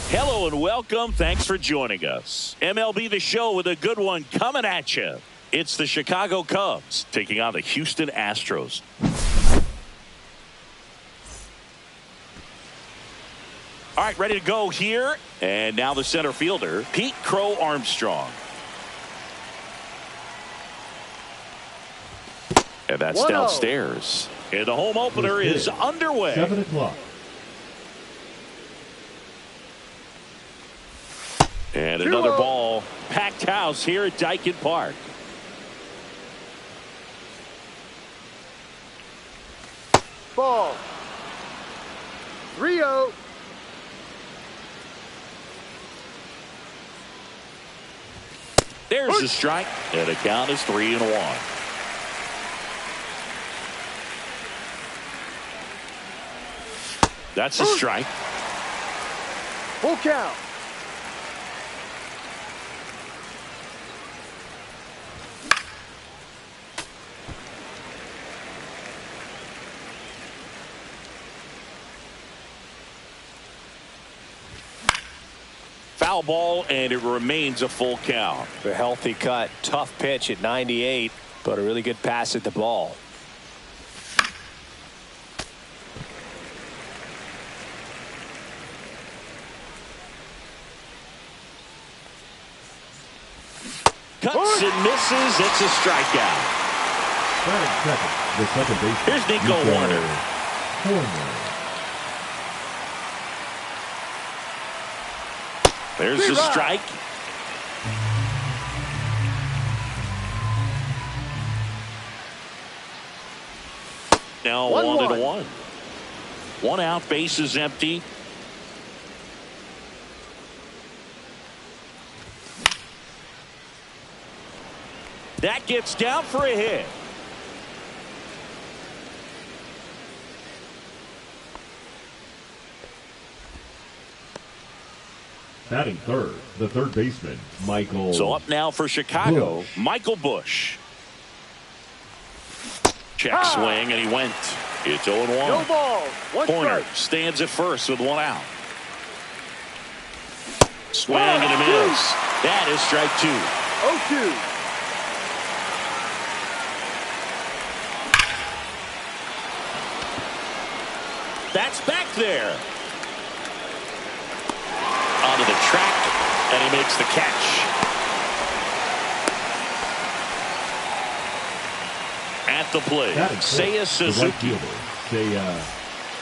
Hello and welcome. Thanks for joining us. MLB The Show with a good one coming at you. It's the Chicago Cubs taking on the Houston Astros. All right, ready to go here. And now the center fielder, Pete Crow Armstrong. And that's 1-0. downstairs. And the home opener is underway. 7 o'clock. And another ball. Packed house here at Daikin Park. Ball. 3-0. There's the strike. And the count is 3-1. That's a strike. Full count. Foul ball, and it remains a full count. A healthy cut. Tough pitch at 98, but a really good pass at the ball. Cuts and misses. It's a strikeout. Batting second, the second baseman. Here's Nico Warner. There's the strike. Now 1-1. 1 out, base is empty. That gets down for a hit. Batting third, the third baseman, Michael. So up now for Chicago, Busch. Michael Busch. Check swing, and he went. It's 0-1. No ball. One Corner strike. stands at first with 1 out. Swing and a miss. That is strike 2. 0-2. That's back there. Onto the track, and he makes the catch. At the plate, Seiya Suzuki. Seiya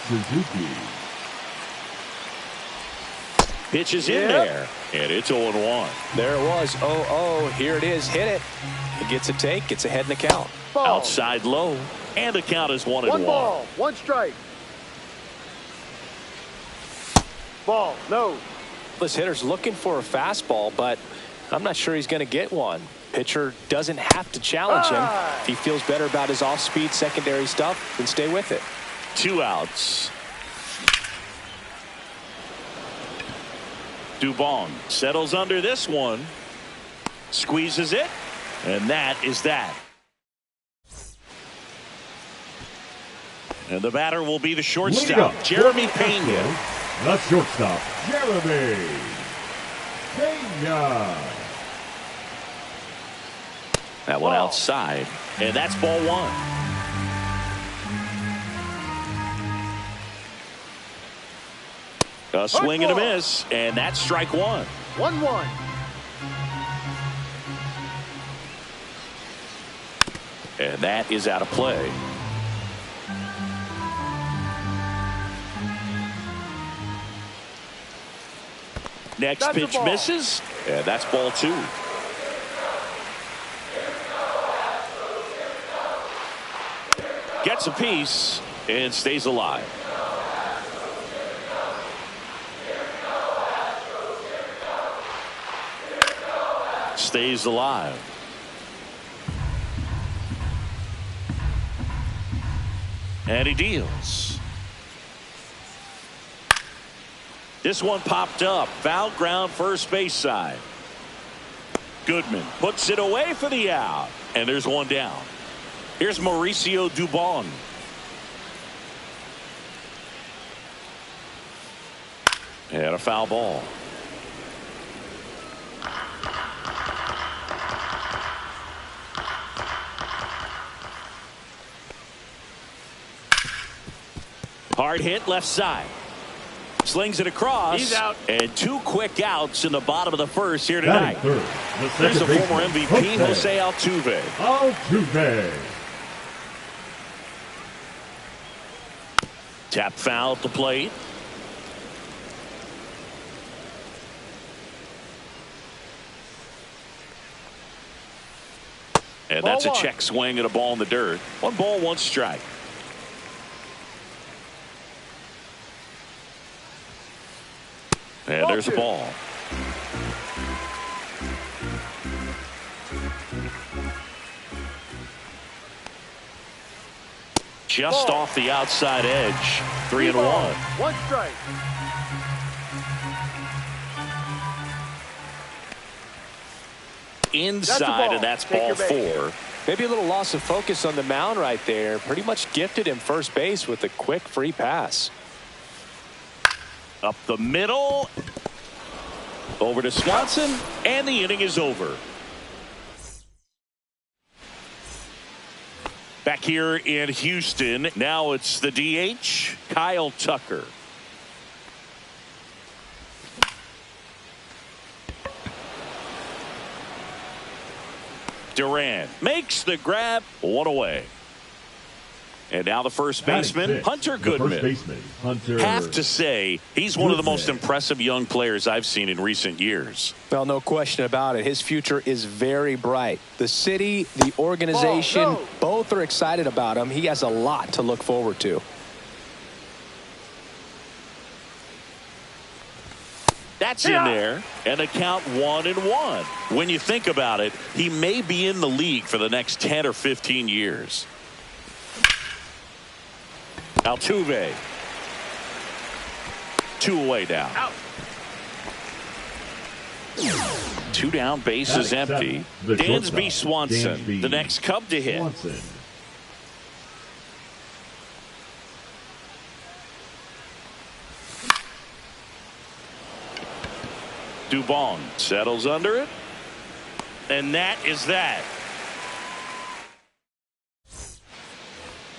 Suzuki. Pitches in there, and it's 0-1. There it was. 0-0. Here it is. Hit it. It gets a take. Gets ahead in the count. Ball. Outside low, and the count is 1-1. One ball. One strike. Ball. No. This hitter's looking for a fastball, but I'm not sure he's going to get one. Pitcher doesn't have to challenge him. If he feels better about his off-speed secondary stuff, then stay with it. 2 outs. Dubon settles under this one. Squeezes it. And that is that. And the batter will be the shortstop, Jeremy Pena. The shortstop, Jeremy Pena. That one outside. And that's ball 1. A swing and a miss. And that's strike 1. 1-1. And that is out of play. Next pitch misses, and that's ball 2. Gets a piece and stays alive. Stays alive. And he deals. This one popped up. Foul ground, first base side. Goodman puts it away for the out. And there's one down. Here's Mauricio Dubon. And a foul ball. Hard hit left side. Slings it across. He's out. And 2 quick outs in the bottom of the first here tonight. Batting third, There's the a second former baseman, MVP, Jose Altuve. Altuve. Tap foul at the plate. And Ball that's a one. check swing at a ball in the dirt. 1 ball, 1 strike. And Ball there's a 2. ball. Just Ball. off the outside edge. 3 and 1. 1 strike. Inside, ball. and that's Take ball your base. 4. Maybe a little loss of focus on the mound right there. Pretty much gifted him first base with a quick free pass. Up the middle. Over to Swanson, and the inning is over. Back here in Houston, now it's the DH, Kyle Tucker. Duran makes the grab, 1 away. And now the first baseman, Batting sixth, Hunter the Goodman. First baseman, Hunter. Have to say, he's one of the most Goodman. impressive young players I've seen in recent years. Well, no question about it. His future is very bright. The city, the organization, Ball, no. both are excited about him. He has a lot to look forward to. That's in there, and the count 1-1. When you think about it, he may be in the league for the next 10 or 15 years. Altuve. 2 away now. Out. 2 down, bases Batting empty. seventh, the Dansby shortstop, Swanson, Dansby the next Cub to hit. Swanson. Dubon settles under it. And that is that.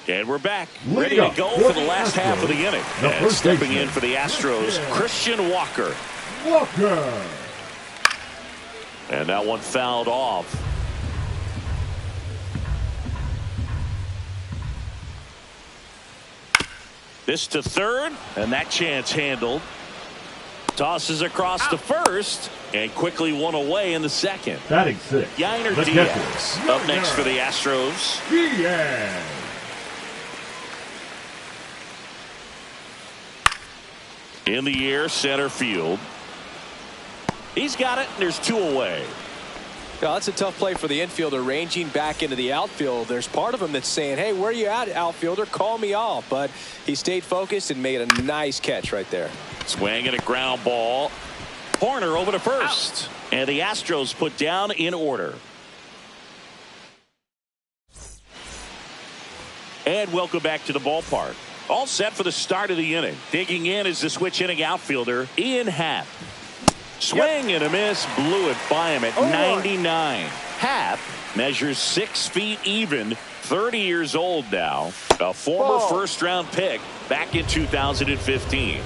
And we're back. Ready to go for the last half of the inning. And stepping in for the Astros, Christian Walker. Walker. And that one fouled off. This to third, and that chance handled. Tosses across to first, and quickly 1 away in the second. Batting sixth, Yainer the Diaz catcher, up next for the Astros. Diaz. In the air, center field. He's got it, and there's 2 away. Well, that's a tough play for the infielder, ranging back into the outfield. There's part of him that's saying, hey, where you at, outfielder? Call me off. But he stayed focused and made a nice catch right there. Swing and a ground ball. Horner over to first. And the Astros put down in order. And welcome back to the ballpark. All set for the start of the inning. Digging in is the switch inning outfielder, Ian Happ. Swing and a miss, blew it by him at 99. Happ measures 6 feet even, 30 years old now. A former first-round pick back in 2015.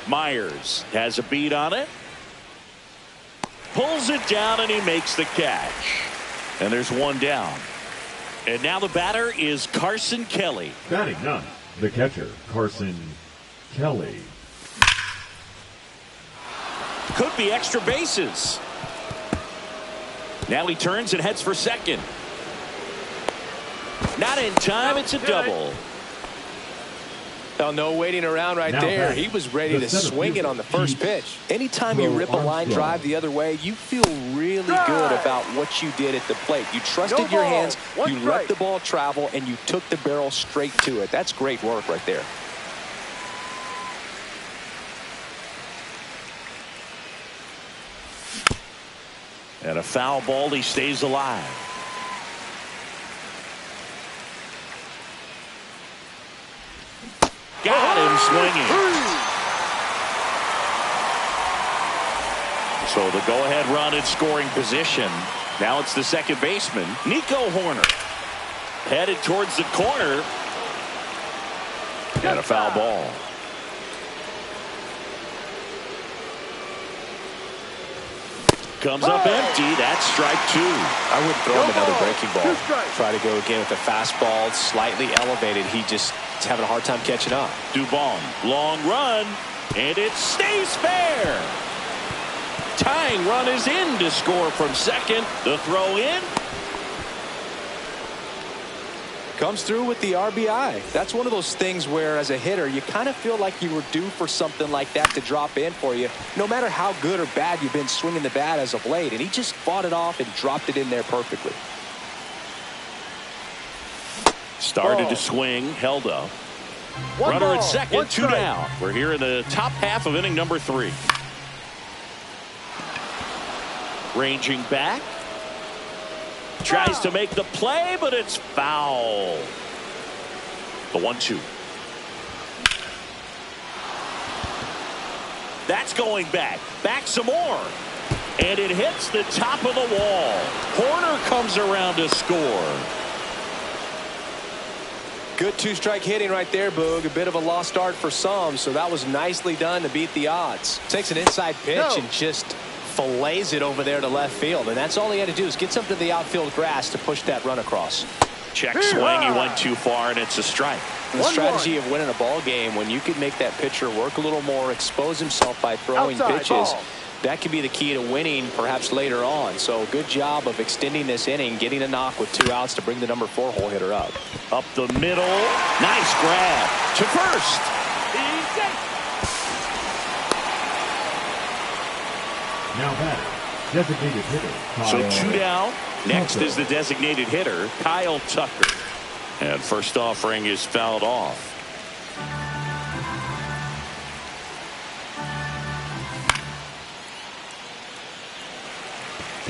Myers has a beat on it. Pulls it down and he makes the catch. And there's 1 down. And now the batter is Carson Kelly. Batting ninth, the catcher, Carson Kelly. Could be extra bases. Now he turns and heads for second. Not in time. It's a double. Well, no waiting around right Now there. back, He was ready the to center swing it fielder, on the first Pete pitch. Anytime you rip a line Armstrong. drive the other way, you feel really good about what you did at the plate. You trusted No your ball, hands, 1 you let strike. the ball travel, and you took the barrel straight to it. That's great work right there. And a foul ball. He stays alive. Got him swinging. So the go-ahead run in scoring position. Now it's the second baseman, Nico Hoerner. Headed towards the corner. And a foul ball. Comes up empty. That's strike two. I wouldn't throw him another breaking ball. Try to go again with the fastball, slightly elevated. He just is having a hard time catching up. Dubon, long run, and it stays fair. Tying run is in to score from second. The throw in. Comes through with the RBI. That's one of those things where, as a hitter, you kind of feel like you were due for something like that to drop in for you, no matter how good or bad you've been swinging the bat as of late. And he just fought it off and dropped it in there perfectly. Started to swing, held up. Runner at second, two down. We're here in the top half of inning number 3. Ranging back. Tries to make the play, but it's foul. The 1-2. That's going back. Back some more. And it hits the top of the wall. Hoerner comes around to score. Good two-strike hitting right there, Boog. A bit of a lost start for some, so that was nicely done to beat the odds. Takes an inside pitch and just fillets it over there to left field, and that's all he had to do is get something to the outfield grass to push that run across. Check swing. He went too far, and it's a strike. The strategy of winning a ball game, when you can make that pitcher work a little more, expose himself by throwing pitches, that could be the key to winning perhaps later on. So good job of extending this inning, getting a knock with 2 outs to bring the number 4 hole hitter up. Up the middle. Nice grab to first. Now batter, designated hitter. So 2 down. Next is the designated hitter, Kyle Tucker. And first offering is fouled off.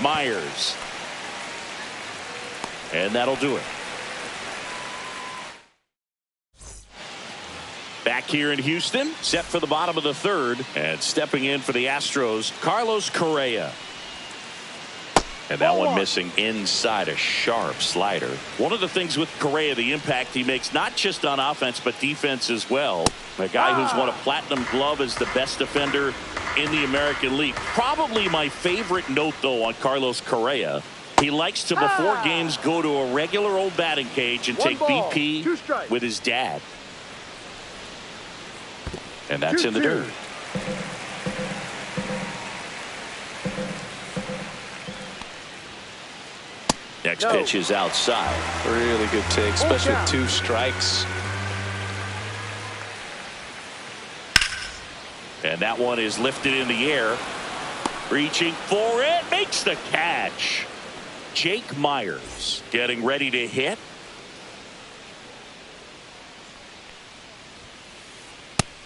Myers. And that'll do it. Back here in Houston, set for the bottom of the 3rd, and stepping in for the Astros, Carlos Correa. And that one missing inside, a sharp slider. One of the things with Correa, the impact he makes not just on offense but defense as well. A guy who's won a platinum glove as the best defender in the American League. Probably my favorite note, though, on Carlos Correa. He likes to, before games, go to a regular old batting cage and take BP with his dad. And that's in the dirt. Next pitch is outside. Really good take, especially with 2 strikes. And that one is lifted in the air. Reaching for it. Makes the catch. Jake Myers getting ready to hit.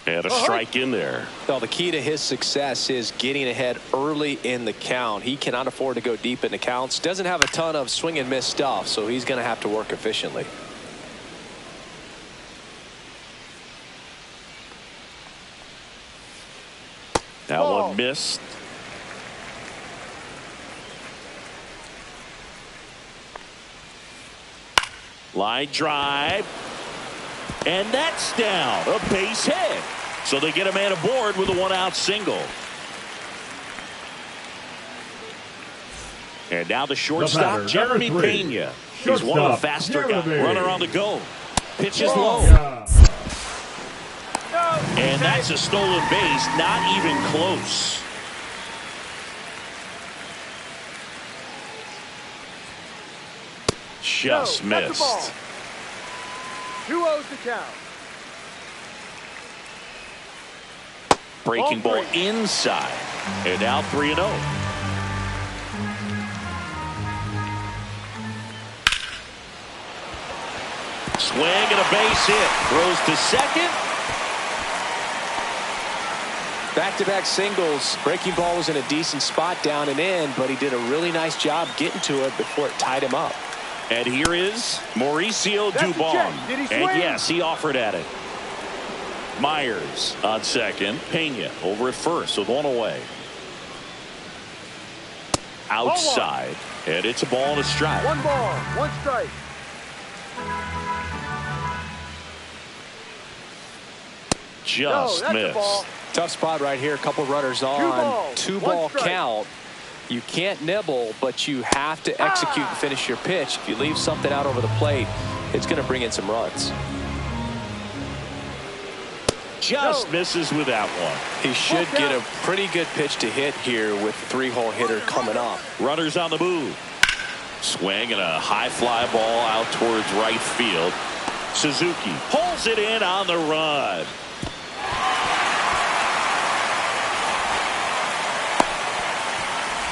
And a strike in there. Well, the key to his success is getting ahead early in the count. He cannot afford to go deep in the counts. Doesn't have a ton of swing and miss stuff, so he's going to have to work efficiently. That one missed. Line drive. And that's down. A base hit. So they get a man aboard with a 1-out single. And now the shortstop, Jeremy Pena. He's one of the faster guys. Runner on the go. Pitch is low. And that's a stolen base. Not even close. Just missed. 2-0 to count. Breaking ball inside. And now 3-0. Swing and a base hit. Throws to second. Back-to-back singles. Breaking ball was in a decent spot down and in, but he did a really nice job getting to it before it tied him up. And here is Mauricio Dubon. And yes, he offered at it. Myers on second. Pena over at first with one away. Outside. And it's a ball and a strike. 1 ball, 1 strike. Just missed. Tough spot right here. A couple runners on. 2 ball count. You can't nibble, but you have to execute and finish your pitch. If you leave something out over the plate, it's going to bring in some runs. Just misses with that one. He should get a pretty good pitch to hit here with the 3-hole hitter coming up. Runners on the move. Swing and a high fly ball out towards right field. Suzuki pulls it in on the run.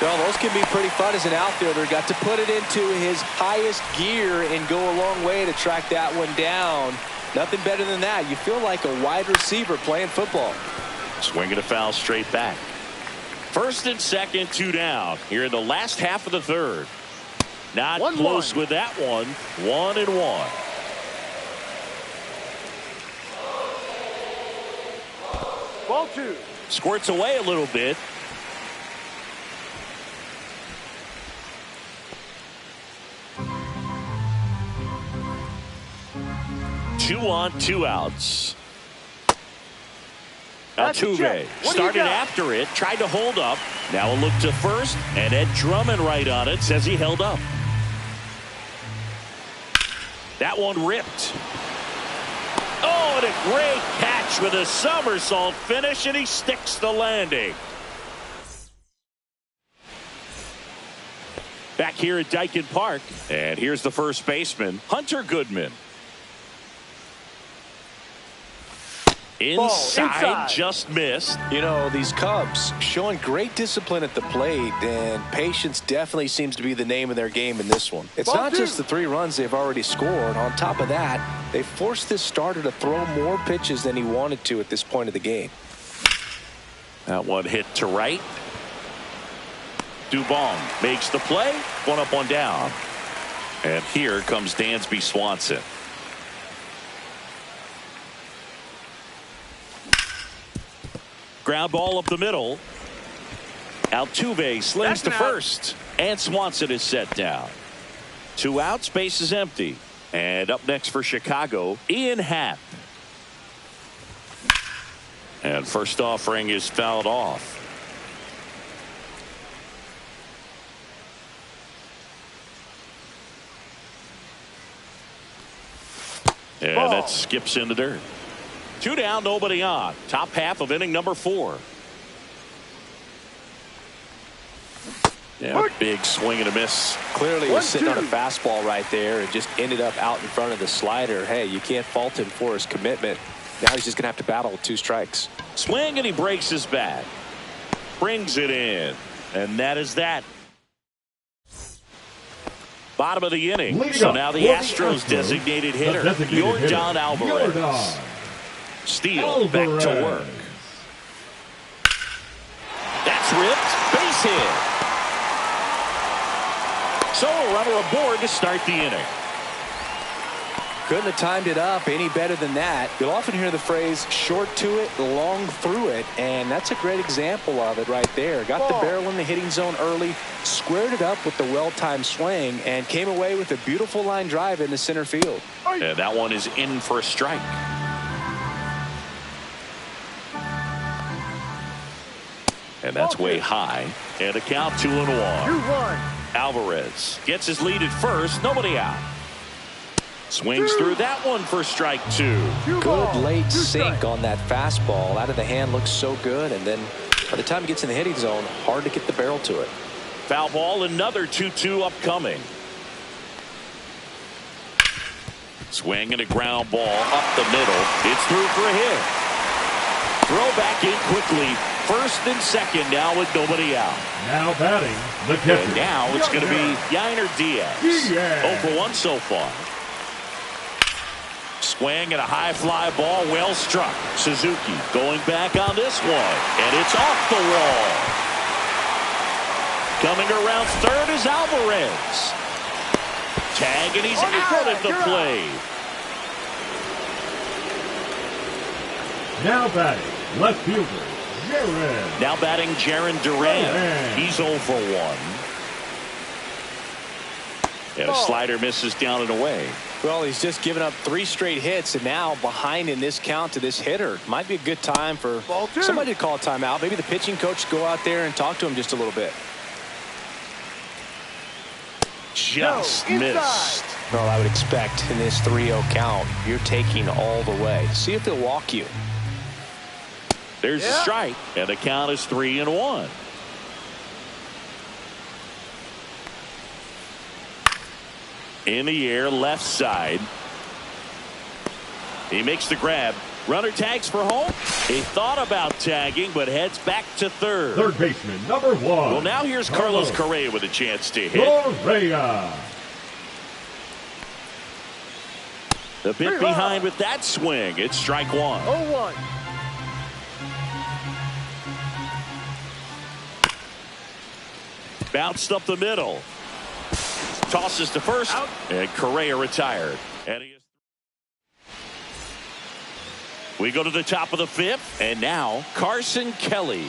Well, those can be pretty fun as an outfielder. Got to put it into his highest gear and go a long way to track that one down. Nothing better than that. You feel like a wide receiver playing football. Swinging a foul straight back. First and second, 2 down. Here in the last half of the third. Not close with that one. 1-1. Ball 2. Squirts away a little bit. Two on, 2 outs. Altuve started after it, tried to hold up. Now a look to first, and Ed Drummond right on it, says he held up. That one ripped. Oh, and a great catch with a somersault finish, and he sticks the landing. Back here at Daikin Park, and here's the first baseman, Hunter Goodman. Inside, just missed. You know, these Cubs showing great discipline at the plate, and patience definitely seems to be the name of their game in this one. It's not just the 3 runs they've already scored. On top of that, they forced this starter to throw more pitches than he wanted to at this point of the game. That one hit to right. Dubon makes the play. 1 up, 1 down. And here comes Dansby Swanson. Ground ball up the middle. Altuve slings to first. And Swanson is set down. 2 outs, base is empty. And up next for Chicago, Ian Happ. And first offering is fouled off. And that skips in the dirt. 2 down, nobody on. Top half of inning number 4. Yeah, big swing and a miss. Clearly was sitting on a fastball right there and just ended up out in front of the slider. Hey, you can't fault him for his commitment. Now he's just going to have to battle with 2 strikes. Swing and he breaks his bat. Brings it in. And that is that. Bottom of the inning. So now the Astros designated hitter, Yordan Alvarez. Steele back to work. That's ripped. Base hit. So a runner aboard to start the inning. Couldn't have timed it up any better than that. You'll often hear the phrase short to it, long through it, and that's a great example of it right there. Got the barrel in the hitting zone early, squared it up with the well-timed swing, and came away with a beautiful line drive into center field. And that one is in for a strike. And that's way high. And a count 2-1. 2-1. Alvarez gets his lead at first. Nobody out. Swings through that one for strike 2. Good late sink on that fastball. Out of the hand, looks so good. And then by the time he gets in the hitting zone, hard to get the barrel to it. Foul ball, another 2-2 upcoming. Swing and a ground ball up the middle. It's through for a hit. Throw back in quickly. First and second now with nobody out. Now batting the catcher. And now it's going to be Yainer Diaz. 0 for 1 so far. Swing and a high fly ball, well struck. Suzuki going back on this one, and it's off the wall. Coming around third is Alvarez. Tag, and he's out at the plate. Now batting, left fielder, Jarren. Now batting Jarren Duran. He's 0 for 1. And a slider misses down and away. Well, he's just given up 3 straight hits, and now behind in this count to this hitter. Might be a good time for somebody to call a timeout. Maybe the pitching coach go out there and talk to him just a little bit. Just missed. Well, I would expect in this 3-0 count, you're taking all the way. See if they'll walk you. There's a strike, and the count is 3-1. In the air, left side. He makes the grab. Runner tags for home. He thought about tagging, but heads back to third. Third baseman, number 1. Well, now here's Carlos Correa with a chance to hit. Correa. The bit behind with that swing. It's strike 1. 0-1. Bounced up the middle. Tosses to first. Out. And Correa retired. And we go to the top of the 5th. And now Carson Kelly.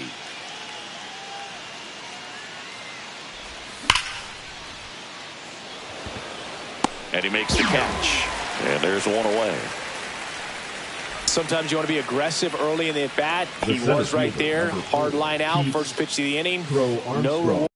And he makes the catch. And there's one away. Sometimes you want to be aggressive early in the at-bat. He was right there. Hard line out. First pitch of the inning. No reward.